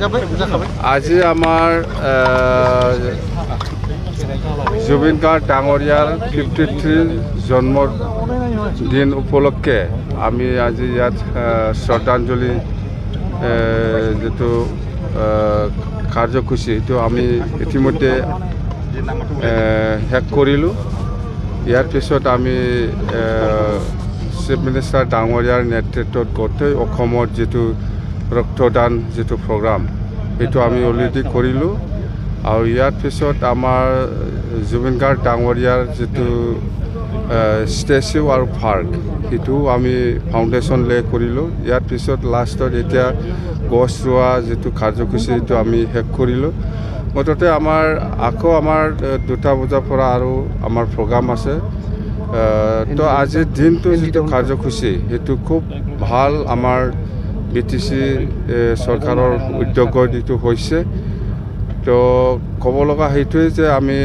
আজি আমাৰ জুবিন গাৰ্গ ডাঙৰীয়াৰ 53 জন্মদিন উপলক্ষে আমি আজি ইয়াত শ্ৰদ্ধাঞ্জলি যেটো কাৰ্যসূচী সেইটো আমি ইতিমধ্যে শেষ কৰিলোঁ। ইয়াৰ পিছত আমি চিফ মিনিষ্টাৰ ডাঙৰীয়াৰ নেতৃত্বত গোটেই অসমৰ যেটো ৰক্তদান যেটো প্ৰগ্ৰাম সেইটো আমি অলৰেডি কৰিলোঁ আৰু ইয়াৰ পিছত আমাৰ জুবিন গাৰ্গ ডাঙৰীয়াৰ যেটো ষ্টেচু আৰু পাৰ্ক সেইটো আমি ফাউণ্ডেশ্যন লে কৰিলোঁ। ইয়াৰ পিছত লাষ্টত এতিয়া গছ ৰোৱা যেটো কাৰ্যসূচী সেইটো আমি শেষ কৰিলোঁ। মুঠতে আমাৰ আকৌ আমাৰ 2টা বজাৰ পৰা আৰু আমাৰ প্ৰগ্ৰাম আছে। তো আজিৰ দিনটো যেটো কাৰ্যসূচী সেইটো খুব ভাল আমাৰ BTC চৰকাৰৰ উদ্যোগত এইটো হৈছে। তো ক'ব লগা সেইটোৱে যে আমি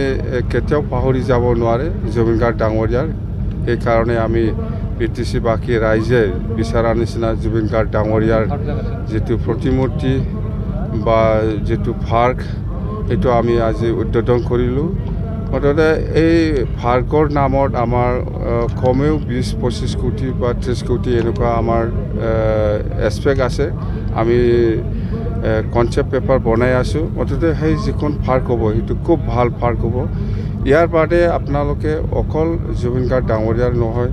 কেতিয়াও পাহৰি যাব নোৱাৰে জুবিন গাৰ্গ ডাঙৰীয়াৰ। সেইকাৰণে আমি BTC বাকী ৰাইজে বিচৰা নিচিনা জুবিন গাৰ্গ ডাঙৰীয়াৰ যেটো প্ৰতিমূৰ্তি বা যেটো পাৰ্ক সেইটো আমি আজি উদ্বোধন কৰিলোঁ। মুঠতে এই পাৰ্কৰ নামত আমাৰ কমেও 20-25 কোটি বা 30 কোটি এনেকুৱা আমাৰ এছপেক্ট আছে। আমি কনচেপ্ট পেপাৰ বনাই আছোঁ। মুঠতে সেই যিখন পাৰ্ক হ'ব সেইটো খুব ভাল পাৰ্ক হ'ব। ইয়াৰ বাদে আপোনালোকে অকল জুবিন গাৰ্গ ডাঙৰীয়াৰ নহয়,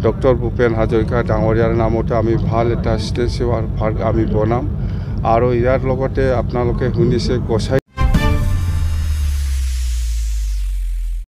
ডক্টৰ ভূপেন হাজৰিকা ডাঙৰীয়াৰ নামতো আমি ভাল এটা ষ্টেচু আৰু পাৰ্ক আমি বনাম। আৰু ইয়াৰ লগতে আপোনালোকে শুনিছে গোসাই